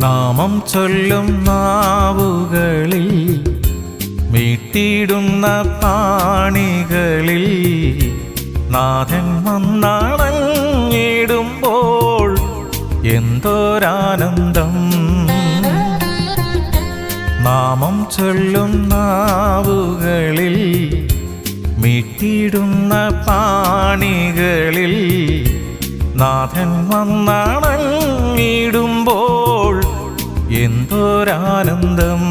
നാമം ചൊല്ലും നാവുകളിൽ, മീട്ടിടുന്ന പാണികളിൽ, നാഥൻ വന്നണങ്ങിടുമ്പോൾ എന്തോരാനന്ദം. നാമം ചൊല്ലും നാവുകളിൽ, മീട്ടിടുന്ന പാണികളിൽ, നാഥൻ വന്നണങ്ങിടുമ്പോൾ എന്തോരാനന്ദം.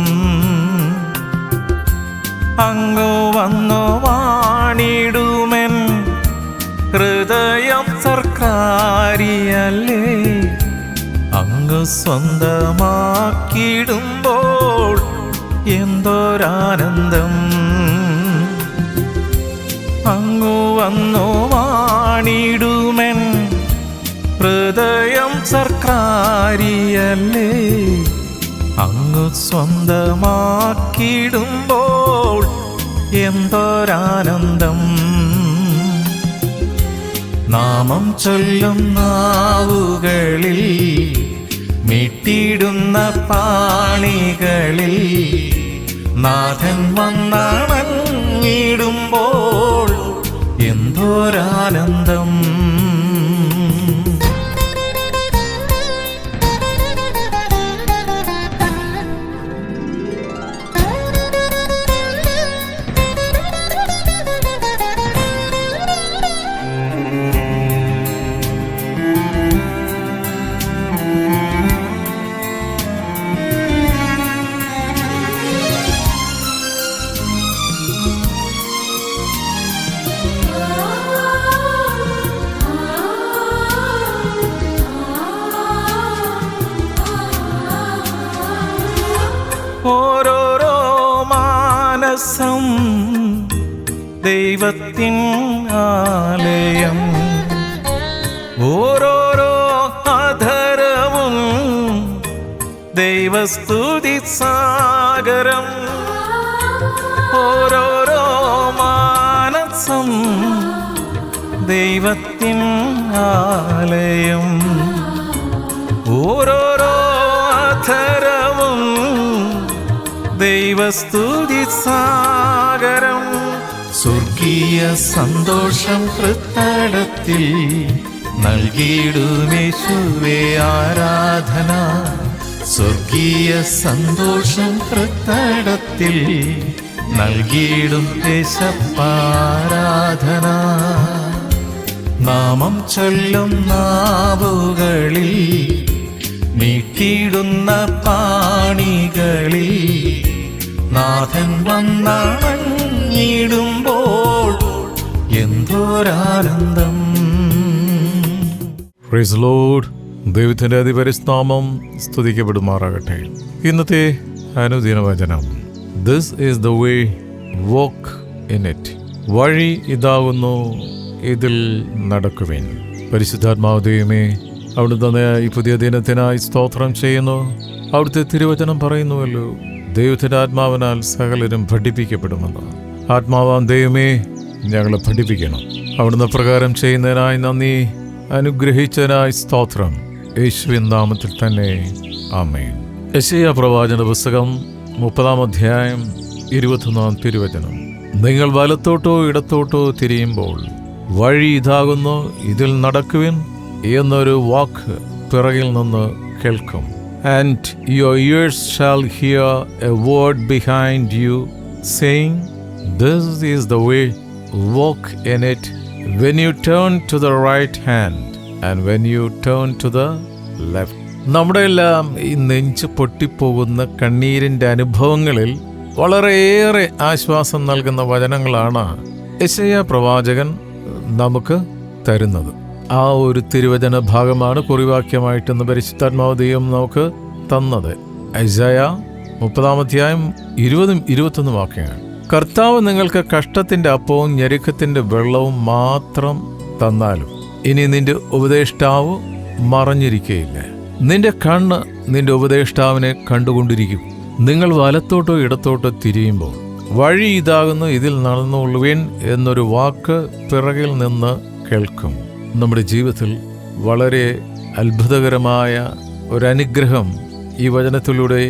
അങ്ങു വന്നു വാണിടുമെൻ ഹൃദയം സർക്കാരിയല്ലേ, അങ്ങ് സ്വന്തമാക്കിടുമ്പോൾ എന്തോരാനന്ദം. അങ്ങു വന്നു വാണിടുമെൻ ഹൃദയം സർക്കാരിയല്ലേ, അങ്ങ് സ്വന്തമാക്കിടുമ്പോൾ എന്തോരാനന്ദം. നാമം ചൊല്ലും നാവുകളിൽ, മീട്ടിടുന്ന പാണികളിൽ, നാഥൻ വന്നണങ്ങിടുമ്പോൾ എന്തോരാനന്ദം. ഓരോരോ മാനസം ദൈവത്തിൻ ആലയം, ഓരോരോ അധരവും ദൈവസ്തുതി സാഗരം. ഓരോരോ മാനസം ദൈവത്തിൻ ആലയം, ഓരോരോ അധരവും ദൈവസ്തുതി സാഗരം. സ്വർഗീയ സന്തോഷം ഹൃത്തടത്തിൽ നൽകിയിടുമേശുവേ ആരാധന. സ്വർഗീയ സന്തോഷം ഹൃത്തടത്തിൽ നൽകിയിടും യേശപ്പാരാധന. നാമം ചൊല്ലും നാവുകളിൽ, മീട്ടിടുന്ന പാണികളിൽ, നാഥൻ വന്നണങ്ങിടുമ്പോൾ എന്തോരാനന്ദം. Praise the lord. ദൈവത്തിൻ്റെ അതിപരിനാമം സ്തുതിക്കപ്പെടുമാറാകട്ടെ. ഇന്നത്തെ അനുദിന വചനം, this is the way, walk in it. വഴി ഇതാകുന്നു, ഇതിൽ നടക്കുവിൻ. പരിശുദ്ധാത്മാവ് ദൈവമേ, അവിടുന്ന് തന്നെ ഈ പുതിയ ദിനത്തിനായി സ്തോത്രം ചെയ്യുന്നു. അവിടുത്തെ തിരുവചനം പറയുന്നുവല്ലോ, ദൈവത്തിൻ്റെ ആത്മാവിനാൽ സകലരും പഠിപ്പിക്കപ്പെടുമെന്ന്. ആത്മാവാം ദൈവമേ, ഞങ്ങളെ പഠിപ്പിക്കണം. അവിടുന്ന് പ്രകാരം ചെയ്യുന്നതിനായി നന്ദി, അനുഗ്രഹിച്ചതിനായി സ്തോത്രം. യേശുവിൻ നാമത്തിൽ തന്നെ ആമേൻ. യെശയ്യാ പ്രവാചന പുസ്തകം 30-ാം അധ്യായം 21-ാം തിരുവചനം, നിങ്ങൾ വലത്തോട്ടോ ഇടത്തോട്ടോ തിരിയുമ്പോൾ വഴി ഇതാകുന്നു, ഇതിൽ നടക്കുവിൻ എന്നൊരു വാക്ക് പിറകിൽ നിന്ന് കേൾക്കും. And your ears shall hear a word behind you saying, this is the way, walk in it, when you turn to the right hand and when you turn to the left. നമ്മുടെ എല്ലാം ഈ നെഞ്ച് പൊട്ടിപ്പോകുന്ന കണ്ണീരിൻ്റെ അനുഭവങ്ങളിൽ വളരെയേറെ ആശ്വാസം നൽകുന്ന വചനങ്ങളാണ് യെശയ്യാ പ്രവാചകൻ നമുക്ക് തരുന്നത്. ആ ഒരു തിരുവചന ഭാഗമാണ് കുറിവാക്യമായിട്ടെന്ന് പരിശുദ്ധാത്മാവ് ദൈവം നമുക്ക് തന്നത്. യെശയ്യാ 30-ാം അധ്യായം 20-21 വാക്യങ്ങൾ. കർത്താവ് നിങ്ങൾക്ക് കഷ്ടത്തിൻ്റെ അപ്പവും ഞെരുക്കത്തിൻ്റെ വെള്ളവും മാത്രം തന്നാലും ഇനി നിന്റെ ഉപദേഷ്ടാവ് മറഞ്ഞിരിക്കുകയില്ല. നിന്റെ കണ്ണ് നിന്റെ ഉപദേഷ്ടാവിനെ കണ്ടുകൊണ്ടിരിക്കും. നിങ്ങൾ വലത്തോട്ടോ ഇടത്തോട്ടോ തിരിയുമ്പോൾ വഴി ഇതാകുന്നു, ഇതിൽ നടന്നുകൊള്ളുവിൻ എന്നൊരു വാക്ക് പിറകിൽ നിന്ന് കേൾക്കും. നമ്മുടെ ജീവിതത്തിൽ വളരെ അത്ഭുതകരമായ ഒരനുഗ്രഹം ഈ വചനത്തിലൂടെ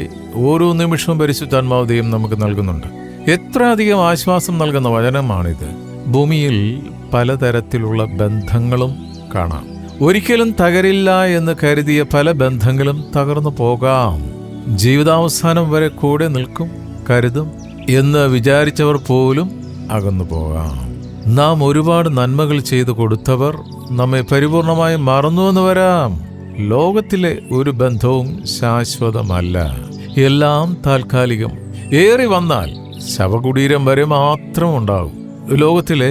ഓരോ നിമിഷവും പരിശുദ്ധാത്മാവ് ദൈവം നമുക്ക് നൽകുന്നുണ്ട്. എത്ര അധികം ആശ്വാസം നൽകുന്ന വചനമാണിത്. ഭൂമിയിൽ പലതരത്തിലുള്ള ബന്ധങ്ങളും കാണാം. ഒരിക്കലും തകരില്ല എന്ന് കരുതിയ പല ബന്ധങ്ങളും തകർന്നു പോകാം. ജീവിതാവസാനം വരെ കൂടെ നിൽക്കും, കരുതും എന്ന് വിചാരിച്ചവർ പോലും അകന്നു പോകാം. നാം ഒരുപാട് നന്മകൾ ചെയ്തു കൊടുത്തവർ നമ്മെ പരിപൂർണമായി മറന്നുവെന്ന് വരാം. ലോകത്തിലെ ഒരു ബന്ധവും ശാശ്വതമല്ല, എല്ലാം താൽക്കാലികം. ഏറി വന്നാൽ ശവകുടീരം വരെ മാത്രം ഉണ്ടാകും. ലോകത്തിലെ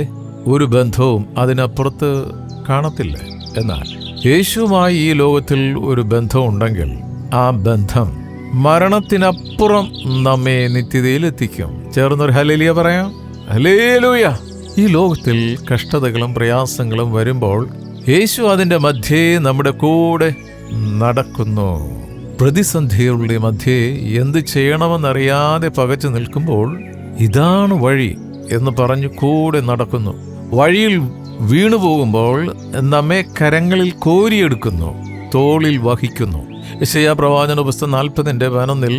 ഒരു ബന്ധവും അതിനപ്പുറത്ത് കാണത്തില്ല. എന്നാൽ യേശുവുമായി ഈ ലോകത്തിൽ ഒരു ബന്ധം ഉണ്ടെങ്കിൽ ആ ബന്ധം മരണത്തിനപ്പുറം നമ്മെ നിത്യതയിലെത്തിക്കും. ചേർന്നൊരു ഹല്ലേലൂയ പറയാം. ഹല്ലേലൂയ. ഈ ലോകത്തിൽ കഷ്ടതകളും പ്രയാസങ്ങളും വരുമ്പോൾ യേശു അതിൻ്റെ മധ്യേ നമ്മുടെ കൂടെ നടക്കുന്നു. പ്രതിസന്ധികളുടെ മധ്യേ എന്ത് ചെയ്യണമെന്നറിയാതെ പകച്ചു നിൽക്കുമ്പോൾ ഇതാണ് വഴി എന്ന് പറഞ്ഞു കൂടെ നടക്കുന്നു. വഴിയിൽ വീണുപോകുമ്പോൾ നമ്മെ കരങ്ങളിൽ കോരിയെടുക്കുന്നു, തോളിൽ വഹിക്കുന്നു. യെശയ്യാ പ്രവാചന പുസ്തകം 40:11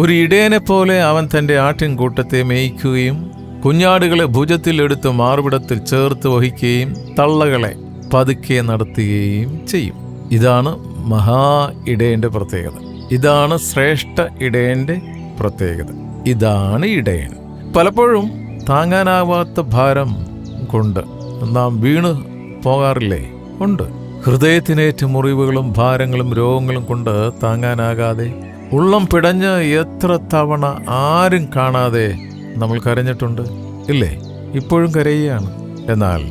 ഒരു ഇടയനെ പോലെ അവൻ തൻ്റെ ആട്ടിൻകൂട്ടത്തെ മേയ്ക്കുകയും കുഞ്ഞാടുകളെ ഭുജത്തിൽ എടുത്ത് മാർവിടത്തിൽ ചേർത്ത് വഹിക്കുകയും തള്ളകളെ പതുക്കെ നടത്തുകയും ചെയ്യും. ഇതാണ് മഹാ ഇടയന്റെ പ്രത്യേകത. ഇതാണ് ശ്രേഷ്ഠ ഇടയന്റെ പ്രത്യേകത. ഇതാണ് ഇടയൻ. പലപ്പോഴും താങ്ങാനാവാത്ത ഭാരം കൊണ്ട് നാം വീണ് പോകാറില്ലേ? ഉണ്ട്. ഹൃദയത്തിനേറ്റ മുറിവുകളും ഭാരങ്ങളും രോഗങ്ങളും കൊണ്ട് താങ്ങാനാകാതെ ഉള്ളം പിടഞ്ഞ് എത്ര തവണ ആരും കാണാതെ നമ്മൾ കരഞ്ഞിട്ടുണ്ട്, ഇല്ലേ? ഇപ്പോഴും കരയുകയാണ്. എന്നാൽ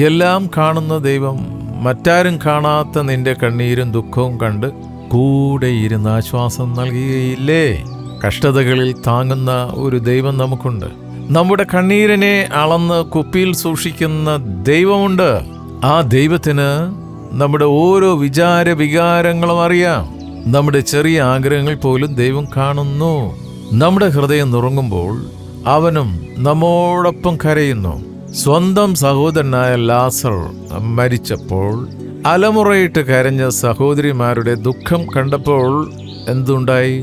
എല്ലാം കാണുന്ന ദൈവം മറ്റാരും കാണാത്ത നിന്റെ കണ്ണീരും ദുഃഖവും കണ്ട് കൂടെ ഇരുന്ന് ആശ്വാസം നൽകുകയില്ലേ? കഷ്ടതകളിൽ താങ്ങുന്ന ഒരു ദൈവം നമുക്കുണ്ട്. നമ്മുടെ കണ്ണീരിനെ അളന്ന് കുപ്പിയിൽ സൂക്ഷിക്കുന്ന ദൈവമുണ്ട്. ആ ദൈവത്തിന് നമ്മുടെ ഓരോ വികാരങ്ങളും അറിയാം. നമ്മുടെ ചെറിയ ആഗ്രഹങ്ങൾ പോലും ദൈവം കാണുന്നു. നമ്മുടെ ഹൃദയം നുറുങ്ങുമ്പോൾ അവനും നമ്മോടൊപ്പം കരയുന്നു. സ്വന്തം സഹോദരനായ ലാസർ മരിച്ചപ്പോൾ അലമുറയിട്ട് കരഞ്ഞ സഹോദരിമാരുടെ ദുഃഖം കണ്ടപ്പോൾ എന്തുണ്ടായി?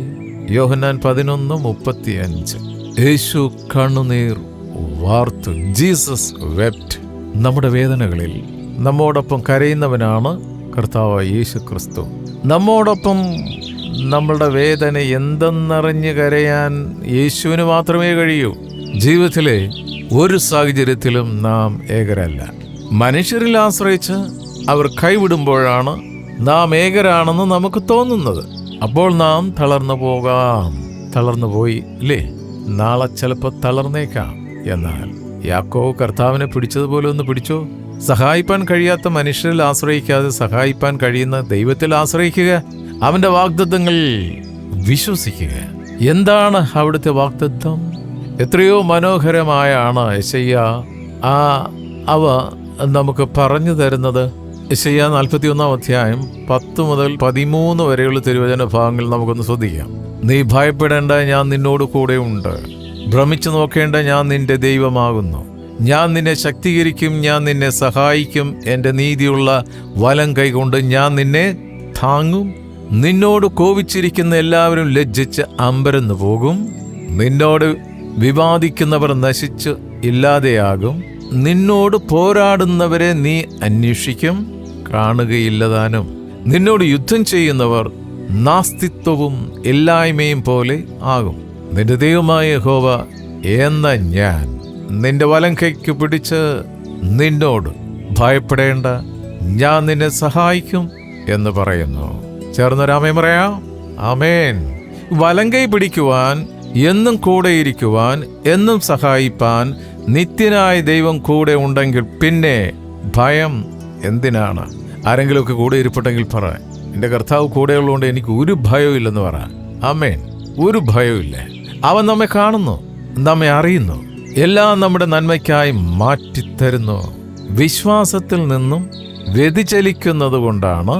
യോഹന്നാൻ 11:35 യേശു കണ്ണുനീർ വാർത്തു. Jesus wept. നമ്മുടെ വേദനകളിൽ നമ്മോടൊപ്പം കരയുന്നവനാണ് കർത്താവ് യേശു ക്രിസ്തു. നമ്മോടൊപ്പം നമ്മളുടെ വേദന എന്തെന്നറിഞ്ഞ് കരയാൻ യേശുവിന് മാത്രമേ കഴിയൂ. ജീവിതത്തിലെ ഒരു സാഹചര്യത്തിലും നാം ഏകരല്ല. മനുഷ്യരിൽ ആശ്രയിച്ച് അവർ കൈവിടുമ്പോഴാണ് നാം ഏകരാണെന്ന് നമുക്ക് തോന്നുന്നത്. അപ്പോൾ നാം തളർന്നു പോകാം. തളർന്നു പോയി ഇല്ലേ? നാളെ ചിലപ്പോൾ തളർന്നേക്കാം. എന്നാൽ യാക്കോബ് കർത്താവിനെ പിടിച്ചതുപോലെ ഒന്ന് പിടിച്ചോ. സഹായിപ്പാൻ കഴിയാത്ത മനുഷ്യരിൽ ആശ്രയിക്കാതെ സഹായിപ്പാൻ കഴിയുന്ന ദൈവത്തിൽ ആശ്രയിക്കുക. അവന്റെ വാഗ്ദത്തങ്ങൾ വിശ്വസിക്കുക. എന്താണ് അവിടുത്തെ വാഗ്ദത്തം? എത്രയോ മനോഹരമായാണ് യെശയ്യാ അവ നമുക്ക് പറഞ്ഞു തരുന്നത്. യെശയ്യാ 41 10 മുതൽ 13 വരെയുള്ള തിരുവചന ഭാഗങ്ങൾ നമുക്കൊന്ന് ശ്രദ്ധിക്കാം. നീ ഭയപ്പെടേണ്ട, ഞാൻ നിന്നോട് കൂടെ ഉണ്ട്. ഭ്രമിച്ചു നോക്കേണ്ട, ഞാൻ നിന്റെ ദൈവമാകുന്നു. ഞാൻ നിന്നെ ശക്തീകരിക്കും, ഞാൻ നിന്നെ സഹായിക്കും. എൻ്റെ നീതിയുള്ള വലം കൈകൊണ്ട് ഞാൻ നിന്നെ താങ്ങും. നിന്നോട് കോപിച്ചിരിക്കുന്ന എല്ലാവരും ലജ്ജിച്ച് അമ്പരന്നു പോകും. നിന്നോട് വിവാദിക്കുന്നവർ നശിച്ച് ഇല്ലാതെയാകും. നിന്നോട് പോരാടുന്നവരെ നീ അന്വേഷിക്കും, കാണുകയില്ലതാനും. നിന്നോട് യുദ്ധം ചെയ്യുന്നവർ നാസ്തിത്വവും ഇല്ലായ്മയും പോലെ ആകും. നിന്റെ ദൈവമായ യഹോവ എന്ന ഞാൻ നിന്റെ വലം കൈക്ക് പിടിച്ച് നിന്നോട് ഭയപ്പെടേണ്ട, ഞാൻ നിന്നെ സഹായിക്കും എന്ന് പറയുന്നു. ചേർന്നൊരാമേൻ പറയാം. ആമേൻ. വലം കൈ പിടിക്കുവാൻ, എന്നും കൂടെയിരിക്കുവാൻ, എന്നും സഹായിപ്പാൻ നിത്യനായ ദൈവം കൂടെ ഉണ്ടെങ്കിൽ പിന്നെ ഭയം എന്തിനാണ്? ആരെങ്കിലുമൊക്കെ കൂടെ ഇരിപ്പുണ്ടെങ്കിൽ പറ, എൻ്റെ കർത്താവ് കൂടെയുള്ളതുകൊണ്ട് എനിക്ക് ഒരു ഭയവും ഇല്ലെന്ന് പറ. ആമേൻ. ഒരു ഭയവും ഇല്ല. അവൻ നമ്മെ കാണുന്നു, നമ്മെ അറിയുന്നു, എല്ലാം നമ്മുടെ നന്മയ്ക്കായി മാറ്റിത്തരുന്നു. വിശ്വാസത്തിൽ നിന്നും വ്യതിചലിക്കുന്നത് കൊണ്ടാണ്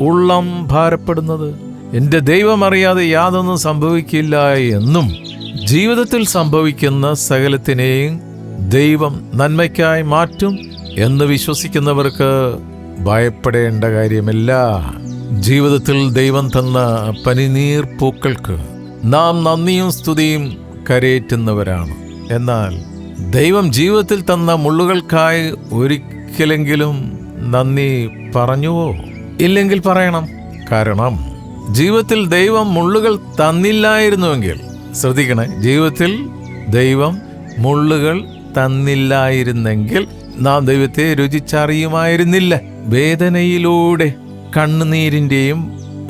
ഉള്ളം ഭാരപ്പെടുന്നത്. എൻ്റെ ദൈവം അറിയാതെ യാതൊന്നും സംഭവിക്കില്ല എന്നും ജീവിതത്തിൽ സംഭവിക്കുന്ന സകലത്തിനെയും ദൈവം നന്മയ്ക്കായി മാറ്റും എന്ന് വിശ്വസിക്കുന്നവർക്ക് ഭയപ്പെടേണ്ട കാര്യമില്ല. ജീവിതത്തിൽ ദൈവം തന്ന പനിനീർ പൂക്കൾക്ക് നാം നന്ദിയും സ്തുതിയും കരയേറ്റുന്നവരാണ്. എന്നാൽ ദൈവം ജീവിതത്തിൽ തന്ന മുള്ളുകൾക്കായി ഒരിക്കലെങ്കിലും നന്ദി പറഞ്ഞുവോ? ഇല്ലെങ്കിൽ പറയണം. കാരണം ജീവിതത്തിൽ ദൈവം മുള്ളുകൾ തന്നില്ലായിരുന്നുവെങ്കിൽ, ശ്രദ്ധിക്കണേ, ജീവിതത്തിൽ ദൈവം മുള്ളുകൾ തന്നില്ലായിരുന്നെങ്കിൽ നാം ദൈവത്തെ രുചിച്ചറിയുമായിരുന്നില്ല. വേദനയിലൂടെ കണ്ണുനീരിൻ്റെയും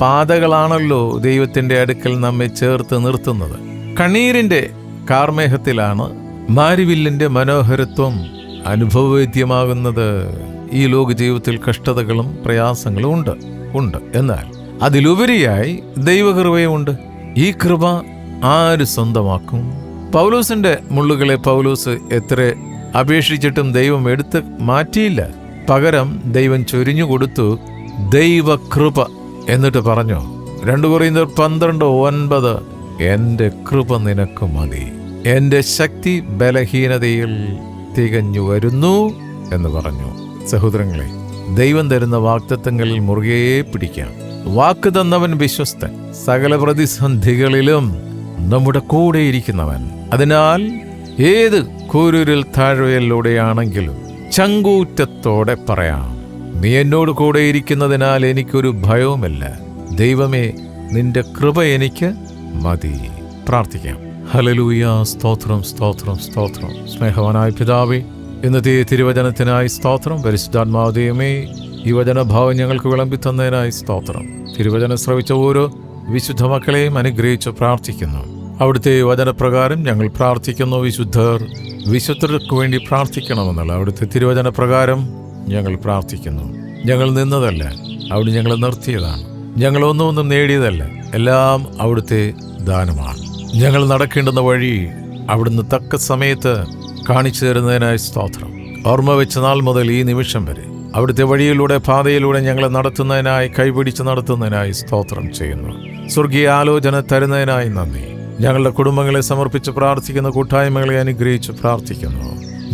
പാതകളാണല്ലോ ദൈവത്തിൻ്റെ അടുക്കൽ നമ്മെ ചേർത്ത് നിർത്തുന്നത്. കണ്ണീരിൻ്റെ കാർമേഹത്തിലാണ് മാരിവില്ലിൻ്റെ മനോഹരത്വം അനുഭവവേദ്യമാകുന്നത്. ഈ ലോക ജീവിതത്തിൽ കഷ്ടതകളും പ്രയാസങ്ങളും ഉണ്ട്. എന്നാൽ അതിലുപരിയായി ദൈവകൃപയുമുണ്ട്. ഈ കൃപ ആര് സ്വന്തമാക്കും? പൗലോസിന്റെ മുള്ളുകളെ പൗലോസ് എത്ര അപേക്ഷിച്ചിട്ടും ദൈവം എടുത്ത് മാറ്റിയില്ല. പകരം ദൈവം ചൊരിഞ്ഞു കൊടുത്തു ദൈവകൃപ. എന്നിട്ട് പറഞ്ഞു 2 കൊരിന്ത്യർ 12:9, എൻ്റെ കൃപ നിനക്ക് മതി, എൻ്റെ ശക്തി ബലഹീനതയിൽ തികഞ്ഞു വരുന്നു എന്ന് പറഞ്ഞു. സഹോദരങ്ങളെ, ദൈവം തരുന്ന വാഗ്ദത്തങ്ങളിൽ മുറുകെ പിടിക്കാം. വാക്ക് തന്നവൻ വിശ്വസ്തൻ, സകല പ്രതിസന്ധികളിലും നമ്മുടെ കൂടെ ഇരിക്കുന്നവൻ. അതിനാൽ ഏത് കൂരിരുൾ താഴ്വരയിലൂടെയാണെങ്കിലും ചങ്കൂറ്റത്തോടെ പറയാം, നീ എന്നോട് കൂടെ ഇരിക്കുന്നതിനാൽ എനിക്കൊരു ഭയവുമില്ല. ദൈവമേ, നിന്റെ കൃപ എനിക്ക് മതി. പ്രാർത്ഥിക്കാം. ഹല്ലേലൂയ. സ്തോത്രം, സ്തോത്രം, സ്തോത്രം. സ്നേഹവാനായ പിതാവേ, ഇന്നത്തെ തിരുവചനത്തിനായി സ്തോത്രം. പരിശുദ്ധാത്മാവ് ദൈവമേ, ഈ വചനഭാവം ഞങ്ങൾക്ക് വിളമ്പി തന്നതിനായി സ്തോത്രം. തിരുവചനം ശ്രവിച്ച ഓരോ വിശുദ്ധ മക്കളെയും അനുഗ്രഹിച്ച് പ്രാർത്ഥിക്കുന്നു. അവിടുത്തെ വചനപ്രകാരം ഞങ്ങൾ പ്രാർത്ഥിക്കുന്നു. വിശുദ്ധർക്ക് വേണ്ടി പ്രാർത്ഥിക്കണമെന്നുള്ള അവിടുത്തെ തിരുവചന പ്രകാരം ഞങ്ങൾ പ്രാർത്ഥിക്കുന്നു. ഞങ്ങൾ നിന്നതല്ല, അവിടെ ഞങ്ങളെ നിർത്തിയതാണ്. ഞങ്ങളൊന്നും നേടിയതല്ല, എല്ലാം അവിടുത്തെ ദാനമാണ്. ഞങ്ങൾ നടക്കേണ്ടുന്ന വഴി അവിടുന്ന് തക്ക സമയത്ത് കാണിച്ചു തരുന്നതിനായി സ്തോത്രം. ഓർമ്മ വെച്ച നാൾ മുതൽ ഈ നിമിഷം വരെ അവിടുത്തെ വഴിയിലൂടെ, പാതയിലൂടെ ഞങ്ങളെ നടത്തുന്നതിനായി, കൈപിടിച്ച് നടത്തുന്നതിനായി സ്തോത്രം ചെയ്യുന്നു. സ്വർഗീയ ആലോചന തരുന്നതിനായി നന്ദി. ഞങ്ങളുടെ കുടുംബങ്ങളെ സമർപ്പിച്ച് പ്രാർത്ഥിക്കുന്ന കൂട്ടായ്മകളെ അനുഗ്രഹിച്ച് പ്രാർത്ഥിക്കുന്നു.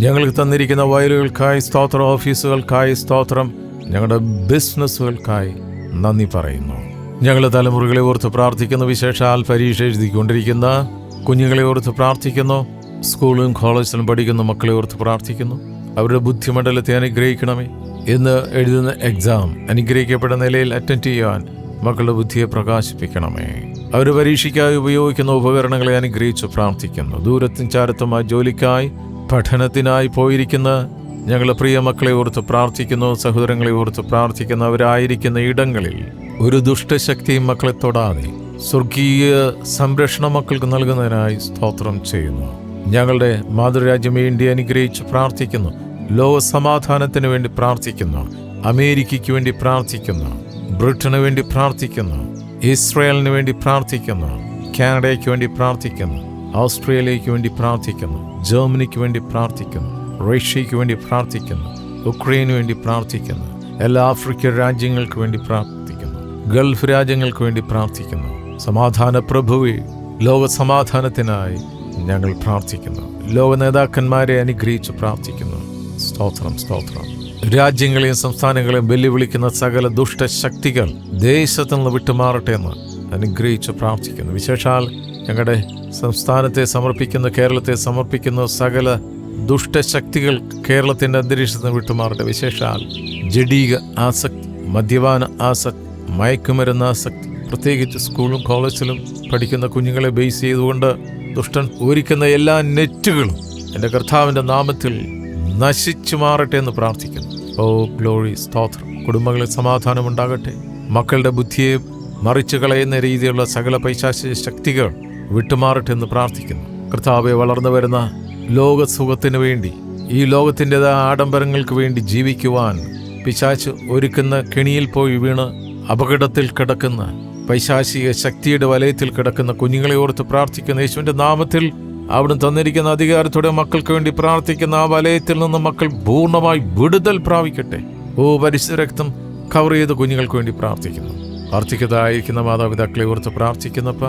ഞങ്ങൾക്ക് തന്നിരിക്കുന്ന വയലുകൾക്കായി സ്തോത്രം, ഓഫീസുകൾക്കായി സ്തോത്രം, ഞങ്ങളുടെ ബിസിനസ്സുകൾക്കായി നന്ദി പറയുന്നു. ഞങ്ങളുടെ തലമുറകളെ ഓർത്ത് പ്രാർത്ഥിക്കുന്നു. വിശേഷാൽ പരീക്ഷ എഴുതിക്കൊണ്ടിരിക്കുന്ന കുഞ്ഞുങ്ങളെ ഓർത്ത് പ്രാർത്ഥിക്കുന്നു. സ്കൂളിലും കോളേജിലും പഠിക്കുന്ന മക്കളെ ഓർത്ത് പ്രാർത്ഥിക്കുന്നു. അവരുടെ ബുദ്ധിമണ്ഡലത്തെ അനുഗ്രഹിക്കണമേ. ഇന്ന് എഴുതുന്ന എക്സാം അനുഗ്രഹിക്കപ്പെട്ട നിലയിൽ അറ്റൻഡ് ചെയ്യാൻ മക്കളുടെ ബുദ്ധിയെ പ്രകാശിപ്പിക്കണമേ. അവർ പരീക്ഷയ്ക്കായി ഉപയോഗിക്കുന്ന ഉപകരണങ്ങളെ അനുഗ്രഹിച്ച് പ്രാർത്ഥിക്കുന്നു. ദൂരത്തും ചാരത്തുമായി ജോലിക്കായി, പഠനത്തിനായി പോയിരിക്കുന്ന ഞങ്ങളുടെ പ്രിയ മക്കളെ ഓർത്ത് പ്രാർത്ഥിക്കുന്നു. സഹോദരങ്ങളെ ഓർത്ത് പ്രാർത്ഥിക്കുന്നു. അവരായിരിക്കുന്ന ഇടങ്ങളിൽ ഒരു ദുഷ്ടശക്തിയും മക്കളെ തൊടാതെ സ്വർഗീയ സംരക്ഷണം മക്കൾക്ക് നൽകുന്നതിനായി സ്തോത്രം ചെയ്യുന്നു. ഞങ്ങളുടെ മാതൃരാജ്യം ഇന്ത്യ അനുഗ്രഹിച്ച് പ്രാർത്ഥിക്കുന്നു. ലോക സമാധാനത്തിന് വേണ്ടി പ്രാർത്ഥിക്കുന്നു. അമേരിക്കയ്ക്ക് വേണ്ടി പ്രാർത്ഥിക്കുന്നു. ബ്രിട്ടന് വേണ്ടി പ്രാർത്ഥിക്കുന്നു. ഇസ്രായേലിന് വേണ്ടി പ്രാർത്ഥിക്കുന്നു. കാനഡയ്ക്ക് വേണ്ടി പ്രാർത്ഥിക്കുന്നു. ഓസ്ട്രേലിയയ്ക്ക് വേണ്ടി പ്രാർത്ഥിക്കുന്നു. ജർമ്മനിക്ക് വേണ്ടി പ്രാർത്ഥിക്കുന്നു. റഷ്യയ്ക്ക് വേണ്ടി പ്രാർത്ഥിക്കുന്നു. ഉക്രൈന് വേണ്ടി പ്രാർത്ഥിക്കുന്നു. എല്ലാ ആഫ്രിക്കൻ രാജ്യങ്ങൾക്ക് വേണ്ടി പ്രാർത്ഥിക്കുന്നു. ഗൾഫ് രാജ്യങ്ങൾക്ക് വേണ്ടി പ്രാർത്ഥിക്കുന്നു. സമാധാന പ്രഭുവേ, ലോക സമാധാനത്തിനായി ഞങ്ങൾ പ്രാർത്ഥിക്കുന്നു. ലോക നേതാക്കന്മാരെ അനുഗ്രഹിച്ച് പ്രാർത്ഥിക്കുന്നു. സ്തോത്രം, സ്തോത്രം. രാജ്യങ്ങളെയും സംസ്ഥാനങ്ങളെയും വെല്ലുവിളിക്കുന്ന സകല ദുഷ്ടശക്തികൾ ദേശത്തു നിന്ന് വിട്ടുമാറട്ടെ എന്ന് അനുഗ്രഹിച്ച് പ്രാർത്ഥിക്കുന്നു. വിശേഷാൽ ഞങ്ങളുടെ സംസ്ഥാനത്തെ സമർപ്പിക്കുന്ന, കേരളത്തെ സമർപ്പിക്കുന്ന സകല ദുഷ്ടശക്തികൾ കേരളത്തിൻ്റെ അന്തരീക്ഷത്തിൽ നിന്ന് വിട്ടുമാറട്ടെ. വിശേഷാൽ ജഡീക ആസക്തി, മദ്യപാന ആസക്തി, മയക്കുമരുന്ന് ആസക്തി, പ്രത്യേകിച്ച് സ്കൂളും കോളേജിലും പഠിക്കുന്ന കുഞ്ഞുങ്ങളെ ബേസ് ചെയ്തുകൊണ്ട് ദുഷ്ടൻ ഒരുക്കുന്ന എല്ലാ നെറ്റുകളും എൻ്റെ കർത്താവിൻ്റെ നാമത്തിൽ നശിച്ചു മാറട്ടെ എന്ന് പ്രാർത്ഥിക്കുന്നു. ഓ ഗ്ലോറി, സ്തോത്രം. കുടുംബങ്ങളിൽ സമാധാനമുണ്ടാകട്ടെ. മക്കളുടെ ബുദ്ധിയെ മറിച്ചു കളയുന്ന രീതിയിലുള്ള സകല പൈശാചിക ശക്തികൾ വിട്ടുമാറട്ടെ എന്ന് പ്രാർത്ഥിക്കുന്നു. കർത്താവെ, വളർന്നു വരുന്ന ലോകസുഖത്തിന് വേണ്ടി, ഈ ലോകത്തിൻ്റെതായ ആഡംബരങ്ങൾക്ക് വേണ്ടി ജീവിക്കുവാൻ പിശാച് ഒരുക്കുന്ന കെണിയിൽ പോയി വീണ് അപകടത്തിൽ കിടക്കുന്ന, പൈശാചിക ശക്തിയുടെ വലയത്തിൽ കിടക്കുന്ന കുഞ്ഞുങ്ങളെ ഓർത്ത് പ്രാർത്ഥിക്കുന്ന യേശുവിൻ്റെ നാമത്തിൽ അവിടുന്ന് തന്നിരിക്കുന്ന അധികാരത്തോടെ മക്കൾക്ക് വേണ്ടി പ്രാർത്ഥിക്കുന്ന ആ വലയത്തിൽ നിന്ന് മക്കൾ പൂർണ്ണമായി വിടുതൽ പ്രാപിക്കട്ടെ. ഓ പരിശുദ്ധ രക്തം കവർ ചെയ്ത് കുഞ്ഞുങ്ങൾക്ക് വേണ്ടി പ്രാർത്ഥിക്കുന്നു. പ്രാർത്ഥിക്കതായിരിക്കുന്ന മാതാപിതാക്കളെ ഓർത്ത് പ്രാർത്ഥിക്കുന്നപ്പ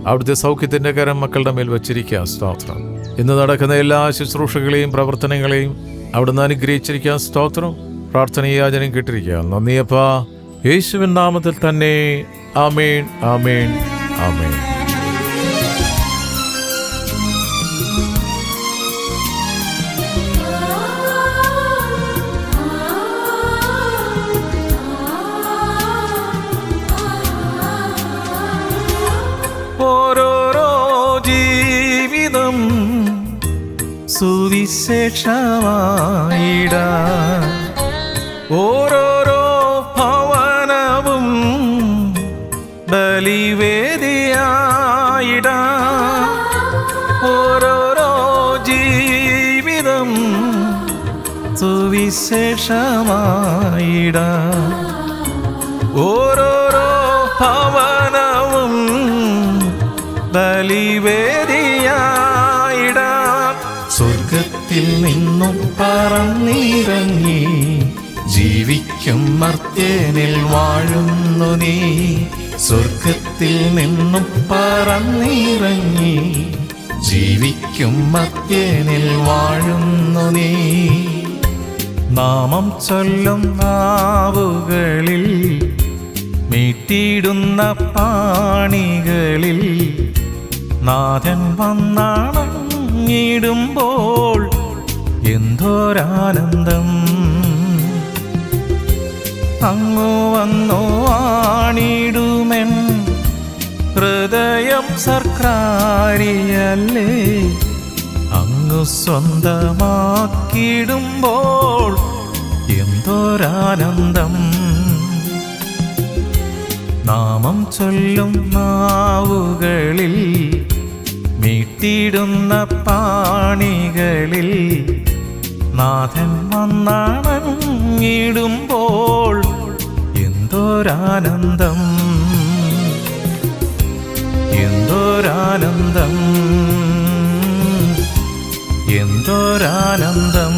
അവിടുത്തെ സൗഖ്യത്തിൻ്റെ കരം മക്കളുടെ മേൽ വച്ചിരിക്കുക. സ്തോത്രം. ഇന്ന് നടക്കുന്ന എല്ലാ ശുശ്രൂഷകളെയും പ്രവർത്തനങ്ങളെയും അവിടുന്ന് അനുഗ്രഹിച്ചിരിക്കുക. സ്തോത്രം. പ്രാർത്ഥനയും യാചനയും കേട്ടിരിക്കുക. നന്ദിയപ്പാ. യേശുവിൻ നാമത്തിൽ തന്നെ. ആമേൻ, ആമേൻ, ആമേൻ. ഓരോരോ ജീവിതം സുവിശേഷമായിട, ഓരോരോ ഭവനവും ബലിവേദിയായിട, ഓരോരോ ജീവിതം സുവിശേഷമായിട, ഓരോരോ ഭവനവും ബലിവേദിയായിട. സ്വർഗത്തിൽ നിന്നും പറന്നിറങ്ങി ജീവിക്കും മർത്യനിൽ വാഴുന്നു നീ. സ്വർഗത്തിൽ നിന്നും പറന്നിറങ്ങി ജീവിക്കും മർത്യനിൽ വാഴുന്നു നീ. നാമം ചൊല്ലും നാവുകളിൽ മീട്ടിയിടുന്ന പാണികളിൽ നാഥൻ വന്നണഞ്ഞിടുമ്പോൾ എന്തോരാനന്ദം. അങ്ങു വന്നു ആണിടുമെൻ ഹൃദയം സർക്കാരിയല്ലേ. അങ്ങു സ്വന്തമാക്കിടുമ്പോൾ എന്തോരാനന്ദം. നാമം ചൊല്ലും നാവുകളിൽ മീട്ടിടുന്ന പാണികളിൽ നാഥൻ വന്നണഞ്ഞിടുമ്പോൾ എന്തോരാനന്ദം, എന്തോരാനന്ദം, എന്തോരാനന്ദം.